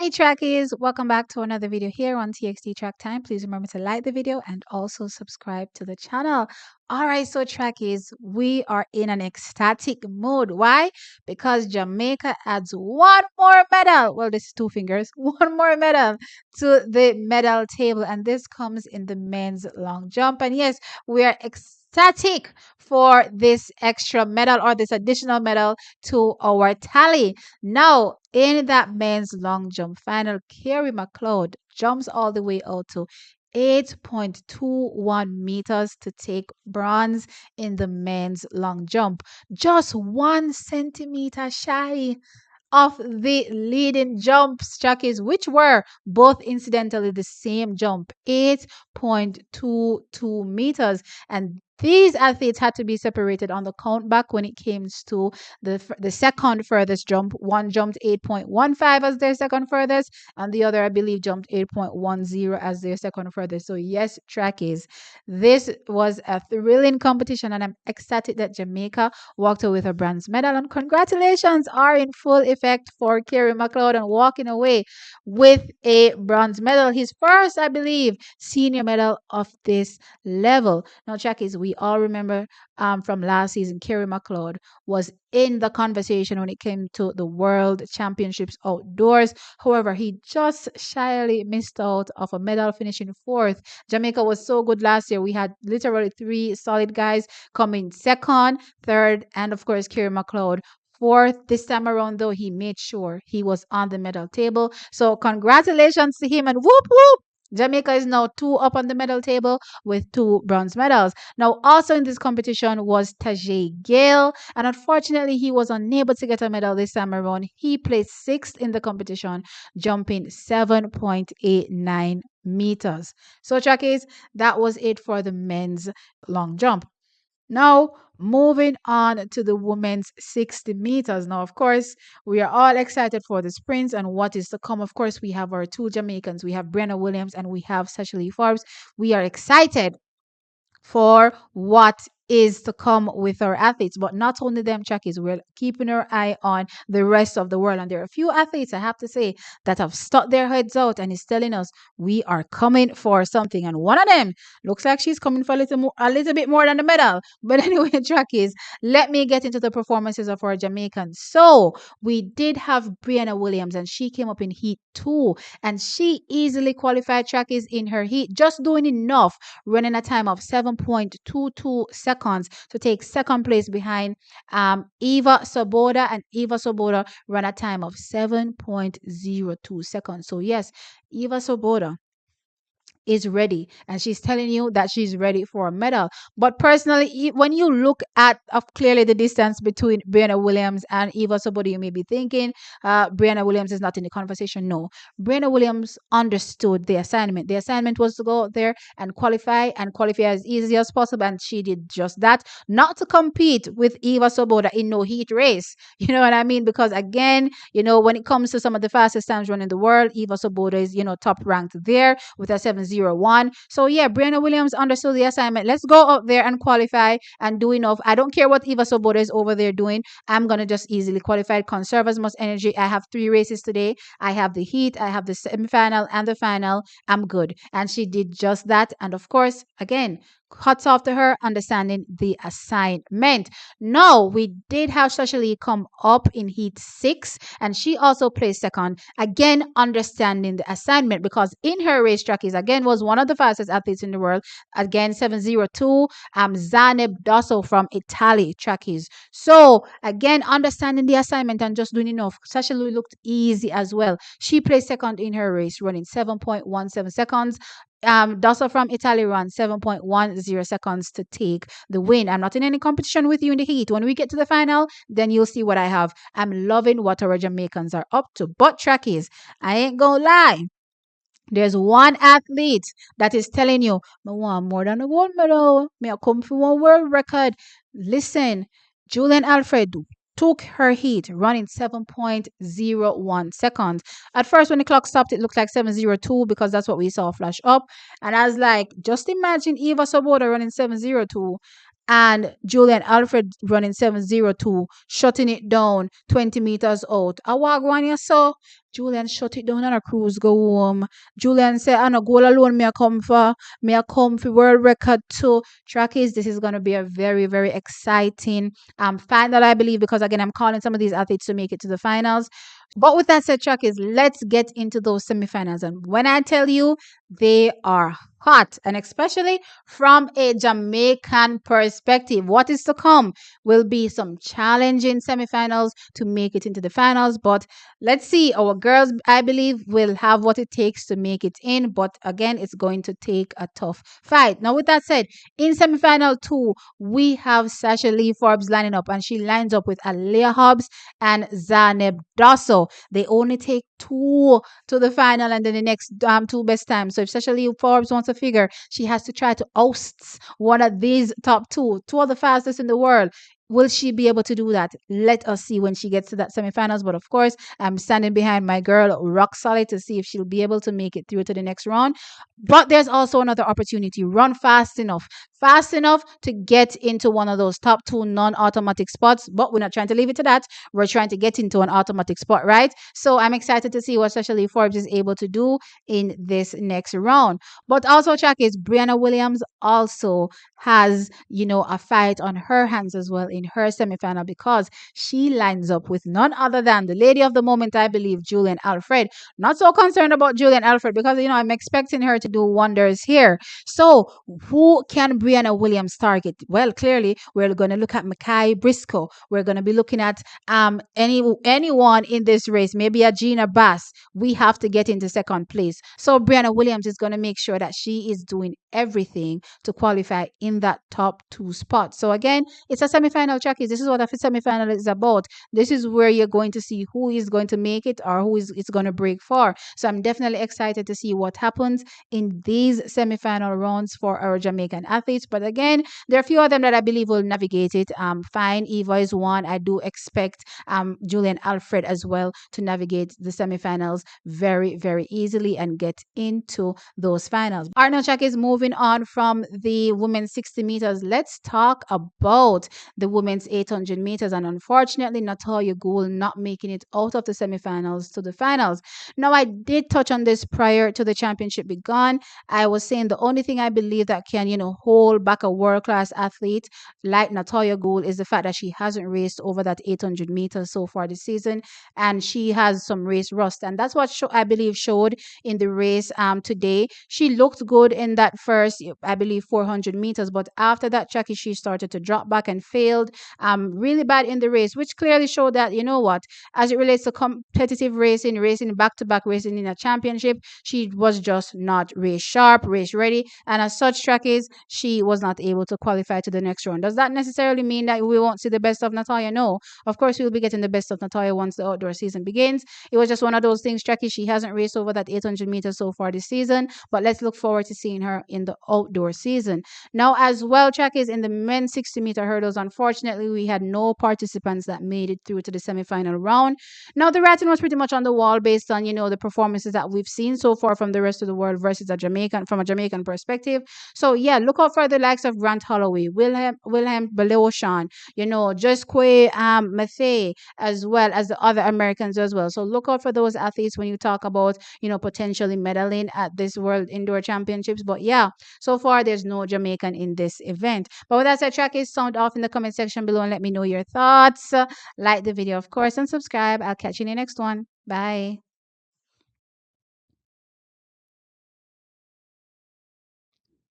Hi trackies, welcome back to another video here on TXT Track Time. Please remember to like the video and also subscribe to the channel. All right, so trackies, we are in an ecstatic mood. Why? Because Jamaica adds one more medal. Well, this is two fingers, one more medal to the medal table, and this comes in the men's long jump. And yes, we are ecstatic for this extra medal or this additional medal to our tally. Now, in that men's long jump final, Carey jumps all the way out to 8.21 meters to take bronze in the men's long jump. Just 1 centimeter shy of the leading jumps, jockeys, which were both incidentally the same jump, 8.22 meters. And these athletes had to be separated on the count back when it came to the second furthest jump. One jumped 8.15 as their second furthest, and the other, I believe, jumped 8.10 as their second furthest. So, yes, trackies, this was a thrilling competition, and I'm ecstatic that Jamaica walked away with a bronze medal. And congratulations are in full effect for Carey and walking away with a bronze medal. His first, I believe, senior medal of this level. Now, trackies, we all remember from last season, Carey was in the conversation when it came to the World Championships outdoors. However, he just shyly missed out of a medal, finishing fourth. Jamaica was so good last year. We had literally three solid guys coming second, third, and of course, Carey fourth. This time around, though, he made sure he was on the medal table. So, congratulations to him, and whoop whoop! Jamaica is now two up on the medal table with two bronze medals. Now, also in this competition was Tajay Gale, and unfortunately, he was unable to get a medal this time around. He placed sixth in the competition, jumping 7.89 meters. So, trackies, that was it for the men's long jump. Now, moving on to the women's 60 meters. Now, of course, we are all excited for the sprints and what is to come. Of course, we have our two Jamaicans. We have Briana Williams and we have Sashalee. We are excited for what is to come with our athletes. But not only them, Chakis, we're keeping our eye on the rest of the world. And there are a few athletes, I have to say, that have stuck their heads out and is telling us we are coming for something. And one of them looks like she's coming for a little bit more than the medal. But anyway, Chakis, let me get into the performances of our Jamaicans. So we did have Briana Williams, and she came up in heat 2, and she easily qualified Chakis in her heat, just doing enough, running a time of 7.22 seconds to take second place behind Eva Soboda, and Eva Soboda ran a time of 7.02 seconds. So yes, Eva Soboda is ready, and she's telling you that she's ready for a medal. But personally, when you look at clearly the distance between Briana Williams and Eva Soboda, you may be thinking Briana Williams is not in the conversation. No, Briana Williams understood the assignment. The assignment was to go out there and qualify as easy as possible, and she did just that. Not to compete with Eva Soboda in no heat race, you know what I mean? Because again, when it comes to some of the fastest times running in the world, Eva Soboda is top ranked there with a 7.01. So yeah, Briana Williams understood the assignment. Let's go out there and qualify and do enough. I don't care what Eva Soboda is over there doing. I'm gonna just easily qualify, conserve as much energy. I have 3 races today. I have the heat, I have the semi-final and the final. I'm good. And she did just that. And of course, again, hats off to her understanding the assignment. Now, we did have Sashalee come up in heat 6, and she also placed second, again understanding the assignment, because in her race, trackies, again, was one of the fastest athletes in the world, again 7.02, Zaneb Dosso from Italy, trackies. So again, understanding the assignment and just doing enough. Sashalee looked easy as well. She placed second in her race, running 7.17 seconds. Dosso from Italy ran 7.10 seconds to take the win. I'm not in any competition with you in the heat. When we get to the final, then you'll see what I have. I'm loving what our Jamaicans are up to. But trackies, I ain't gonna lie. There's one athlete that is telling you, I want more than a gold medal. Me I come for one world record. Listen, Julien Alfred took her heat, running 7.01 seconds. At first, when the clock stopped, it looked like 7.02 because that's what we saw flash up. And I was like, just imagine Eva Soboda running 7.02. and Julian Alfred running 7:02, shutting it down 20 meters out. I walk one you saw. Julian shut it down and a cruise go home. Julian said, I no goal alone, me I come for world record too. Track is this is gonna be a very, very exciting final, I believe, because again I'm calling some of these athletes to make it to the finals. But with that said, track is let's get into those semifinals. And when I tell you they are hot, and especially from a Jamaican perspective, what is to come will be some challenging semifinals to make it into the finals. But let's see, our girls, I believe, will have what it takes to make it in. But again, it's going to take a tough fight. Now, with that said, in semifinal two, we have Sashalee Forbes lining up, and she lines up with Aliyah Hobbs and Zaneb Dosso. They only take two to the final and then the next two best times. So if Sashalee Forbes wants a figure, she has to try to oust one of these top two of the fastest in the world. Will she be able to do that? Let us see when she gets to that semifinals. But of course, I'm standing behind my girl rock solid to see if she'll be able to make it through to the next round. But there's also another opportunity. Run fast enough to get into one of those top two non-automatic spots. But we're not trying to leave it to that. We're trying to get into an automatic spot, right? So I'm excited to see what Sashalee Forbes is able to do in this next round. But also, check is Brianna Williams also has, a fight on her hands as well in her semifinal because she lines up with none other than the lady of the moment, I believe, Julian Alfred. Not so concerned about Julian Alfred because, I'm expecting her to do wonders here. So, who can Brianna Williams target? Well, clearly, we're going to look at Makai Briscoe. We're going to be looking at anyone in this race, maybe a Gina Bass. We have to get into second place. So, Brianna Williams is going to make sure that she is doing everything to qualify in that top two spot. So again, it's a semifinal track. This is what a semifinal is about. This is where you're going to see who is going to make it or who is it's going to break for. So I'm definitely excited to see what happens in these semifinal rounds for our Jamaican athletes. But again, there are a few of them that I believe will navigate it. Fine, Eva is one. I do expect Julian Alfred as well to navigate the semifinals very, very easily and get into those finals. Arnold Chak is moving on from the women's 60 meters. Let's talk about the women's 800 meters. And unfortunately, Natalia Gould not making it out of the semifinals to the finals. Now, I did touch on this prior to the championship begun. I was saying the only thing I believe that can, hold back a world-class athlete like Natalia Gould is the fact that she hasn't raced over that 800 meters so far this season. And she has some race rust. And that's what I believe showed in the race today. She looked good in that first, I believe, 400 meters. But after that, Jackie, she started to drop back and failed really bad in the race, which clearly showed that, as it relates to competitive racing back-to-back racing in a championship, she was just not race sharp, race ready. And as such, Trackies, she was not able to qualify to the next round. Does that necessarily mean that we won't see the best of Natalia? No. Of course, we'll be getting the best of Natalia once the outdoor season begins. It was just one of those things, Jackie. She hasn't raced over that 800 meters so far this season, but let's look forward to seeing her in the outdoor season. Now, as well, Jackie, in the men's 60-meter hurdles, unfortunately, we had no participants that made it through to the semifinal round. Now, the writing was pretty much on the wall based on, the performances that we've seen so far from the rest of the world versus from a Jamaican perspective. So, yeah, look out for the likes of Grant Holloway, Wilhelm Beleoshan, Josque Mathay, as well as the other Americans as well. So look out for those athletes when you talk about, potentially medaling at this World Indoor Championships. But yeah, so far there's no Jamaican in this event. But with that said, track is sound off in the comment section below and let me know your thoughts. Like the video, of course, and subscribe. I'll catch you in the next one. Bye.